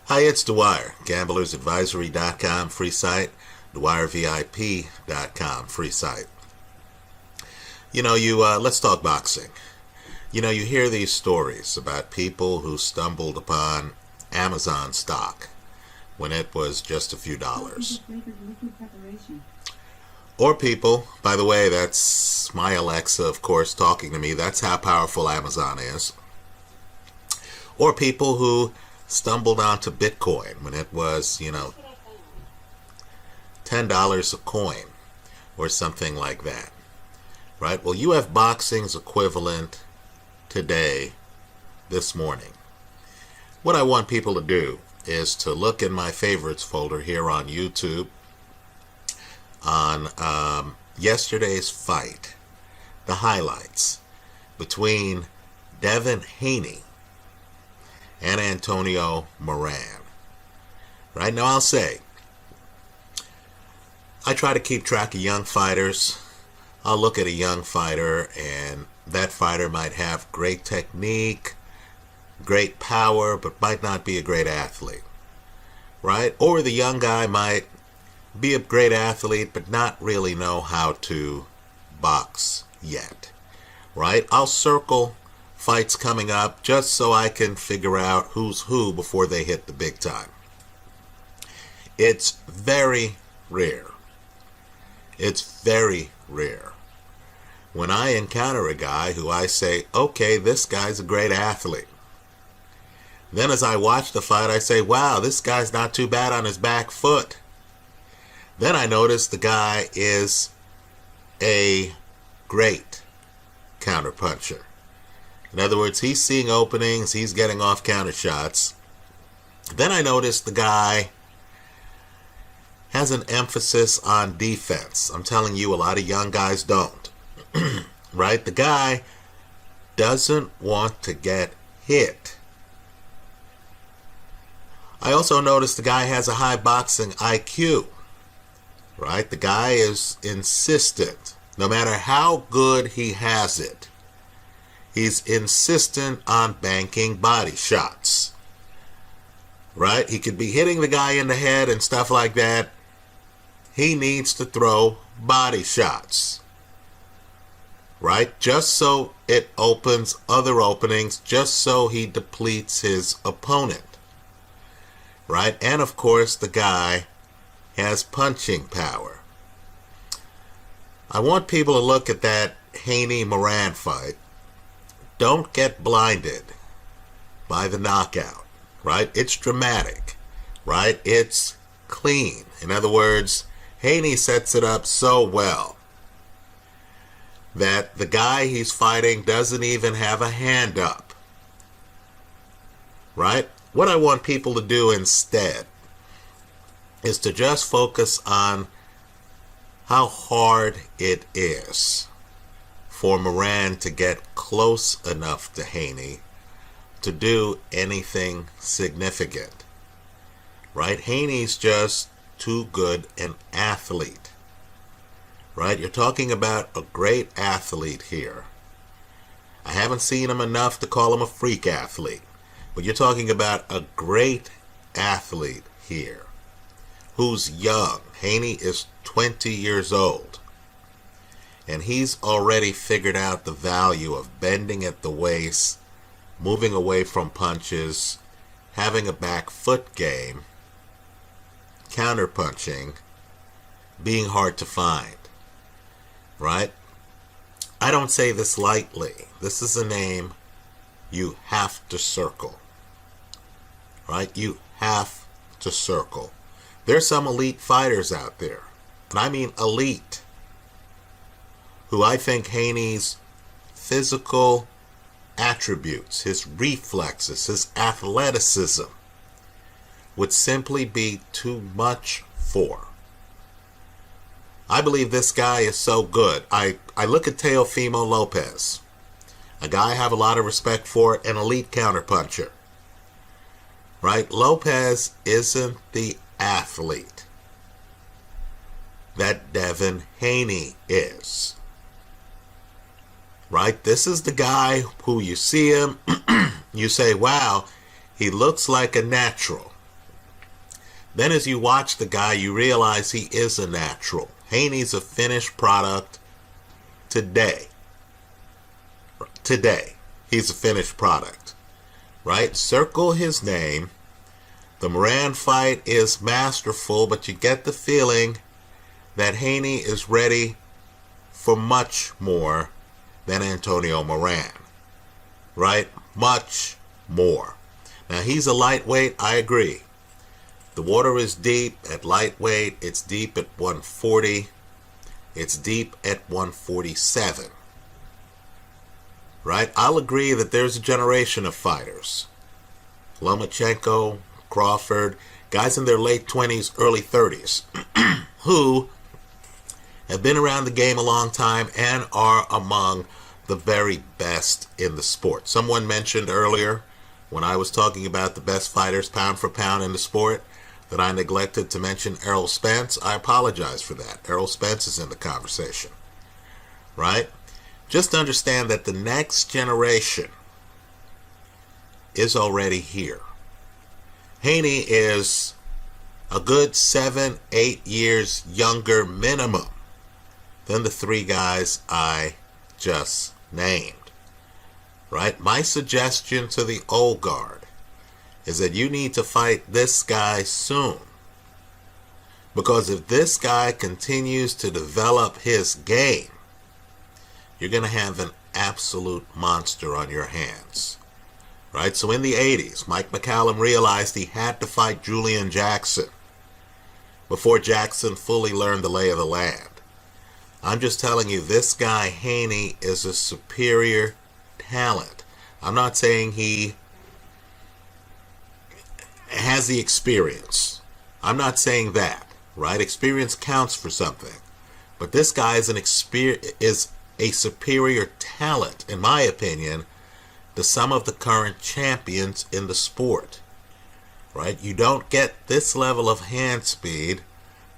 Hi, it's Dwyer, gamblersadvisory.com, free site, dwyervip.com, free site. Let's talk boxing. You hear these stories about people who stumbled upon Amazon stock when it was just a few dollars. Or people, by the way, that's my Alexa, of course, talking to me. That's how powerful Amazon is. Or people who stumbled onto Bitcoin when it was, $10 a coin or something like that. Right? Well, you have boxing's equivalent today, this morning. What I want people to do is to look in my favorites folder here on YouTube on yesterday's fight, the highlights between Devin Haney and Antonio Moran. Right now, I'll say, I try to keep track of young fighters. I'll look at a young fighter, and that fighter might have great technique, great power, but might not be a great athlete. Right? Or the young guy might be a great athlete, but not really know how to box yet. Right? I'll circle fights coming up just so I can figure out who's who before they hit the big time. It's very rare. It's very rare when I encounter a guy who I say, okay, this guy's a great athlete. Then as I watch the fight, I say, wow, this guy's not too bad on his back foot. Then I notice the guy is a great counterpuncher. In other words, he's seeing openings, he's getting off counter shots. Then I notice the guy has an emphasis on defense. I'm telling you, a lot of young guys don't. Right? The guy doesn't want to get hit. I also notice the guy has a high boxing IQ. Right? The guy is insistent. No matter how good he has it, he's insistent on banking body shots. Right? He could be hitting the guy in the head and stuff like that. He needs to throw body shots. Right? Just so it opens other openings, just so he depletes his opponent. Right? And of course, the guy has punching power. I want people to look at that Haney-Moran fight. Don't get blinded by the knockout, right? It's dramatic, right? It's clean. In other words, Haney sets it up so well that the guy he's fighting doesn't even have a hand up, right? What I want people to do instead is to just focus on how hard it is for Moran to get close enough to Haney to do anything significant. Right? Haney's just too good an athlete. Right? You're talking about a great athlete here. I haven't seen him enough to call him a freak athlete, but you're talking about a great athlete here who's young. Haney is 20 years old. And he's already figured out the value of bending at the waist, moving away from punches, having a back foot game, counterpunching, being hard to find. Right? I don't say this lightly. This is a name you have to circle. Right? You have to circle. There's some elite fighters out there, and I mean elite, who I think Haney's physical attributes, his reflexes, his athleticism would simply be too much for. I believe this guy is so good. I look at Teofimo Lopez, a guy I have a lot of respect for, an elite counterpuncher. Right? Lopez isn't the athlete that Devin Haney is. Right? This is the guy who you see him, you say, wow, he looks like a natural. Then as you watch the guy, you realize he is a natural. Haney's a finished product today. Today, he's a finished product. Right? Circle his name. The Moran fight is masterful, but you get the feeling that Haney is ready for much more than Antonio Moran. Right? Much more. Now, he's a lightweight, I agree. The water is deep at lightweight. It's deep at 140. It's deep at 147. Right? I'll agree that there's a generation of fighters. Lomachenko, Crawford, guys in their late 20s, early 30s, who have been around the game a long time and are among the very best in the sport. Someone mentioned earlier, when I was talking about the best fighters pound for pound in the sport, that I neglected to mention Errol Spence. I apologize for that. Errol Spence is in the conversation. Right? Just understand that the next generation is already here. Haney is a good 7-8 years younger minimum than the three guys I just named. Right? My suggestion to the old guard is that you need to fight this guy soon. Because if this guy continues to develop his game, you're going to have an absolute monster on your hands. Right? So in the 80s, Mike McCallum realized he had to fight Julian Jackson before Jackson fully learned the lay of the land. I'm just telling you, this guy, Haney, is a superior talent. I'm not saying he has the experience. I'm not saying that, right? Experience counts for something. But this guy is a superior talent, in my opinion, to some of the current champions in the sport. Right? You don't get this level of hand speed,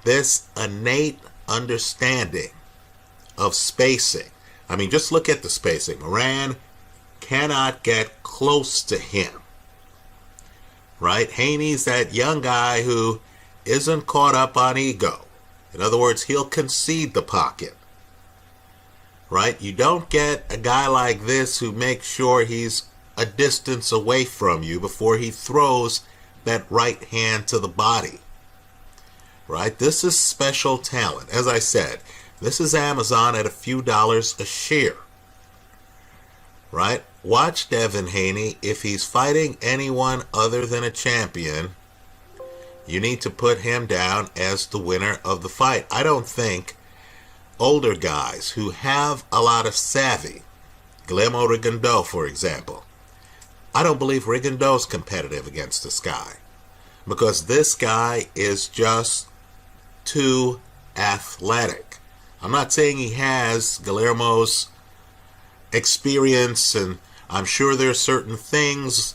this innate understanding of spacing. I mean, just look at the spacing. Moran cannot get close to him. Right? Haney's that young guy who isn't caught up on ego. In other words, he'll concede the pocket. Right? You don't get a guy like this who makes sure he's a distance away from you before he throws that right hand to the body. Right? This is special talent. As I said, this is Amazon at a few dollars a share. Right? Watch Devin Haney. If he's fighting anyone other than a champion, you need to put him down as the winner of the fight. I don't think older guys who have a lot of savvy, Guillermo Rigondeaux, for example, I don't believe Rigondeaux's competitive against this guy, because this guy is just too athletic. I'm not saying he has Guillermo's experience, and I'm sure there are certain things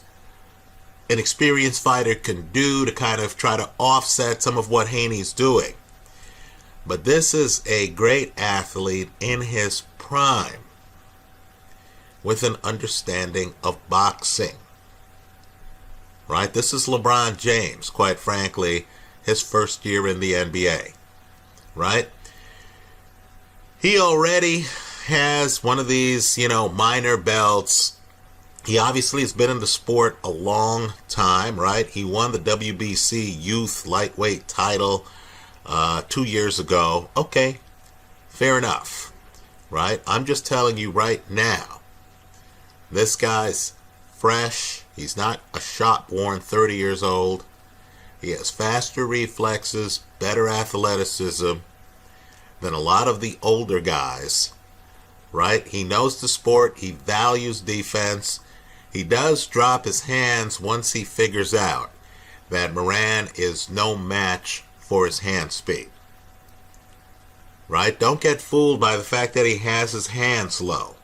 an experienced fighter can do to kind of try to offset some of what Haney's doing. But this is a great athlete in his prime with an understanding of boxing. Right? This is LeBron James, quite frankly, his first year in the NBA. Right? He already has one of these, minor belts. He obviously has been in the sport a long time, right? He won the WBC Youth Lightweight title 2 years ago. Okay, fair enough, right? I'm just telling you right now, this guy's fresh. He's not a shot-worn 30 years old. He has faster reflexes, better athleticism than a lot of the older guys, right? He knows the sport. He values defense. He does drop his hands once he figures out that Moran is no match for his hand speed. Right? Don't get fooled by the fact that he has his hands low.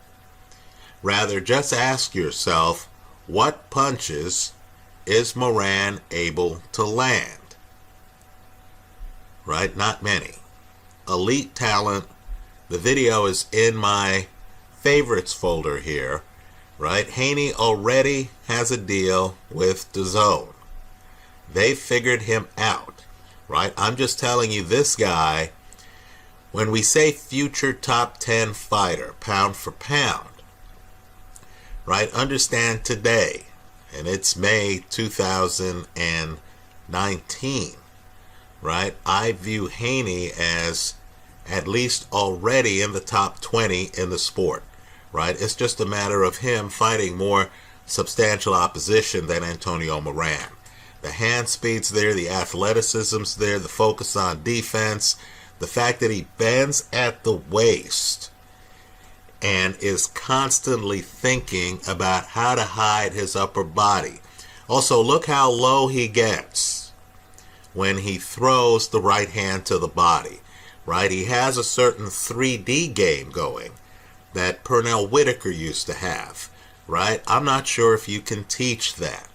Rather, just ask yourself, what punches is Moran able to land? Right? Not many. Elite talent. The video is in my favorites folder here. Right? Haney already has a deal with DAZN. They figured him out. right? I'm just telling you, this guy, when we say future top 10 fighter, pound for pound, right? Understand today, and it's May 2019, right? I view Haney as at least already in the top 20 in the sport, right? It's just a matter of him fighting more substantial opposition than Antonio Moran. The hand speed's there, the athleticism's there, the focus on defense, the fact that he bends at the waist and is constantly thinking about how to hide his upper body. Also, look how low he gets when he throws the right hand to the body, right? He has a certain 3D game going that Pernell Whitaker used to have, right? I'm not sure if you can teach that,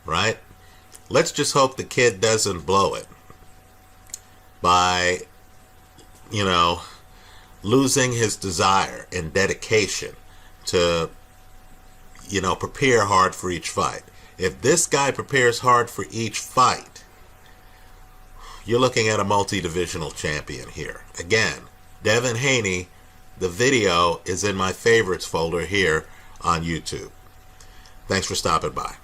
right? Let's just hope the kid doesn't blow it by, losing his desire and dedication to, prepare hard for each fight. If this guy prepares hard for each fight, you're looking at a multi-divisional champion here. Again, Devin Haney, the video is in my favorites folder here on YouTube. Thanks for stopping by.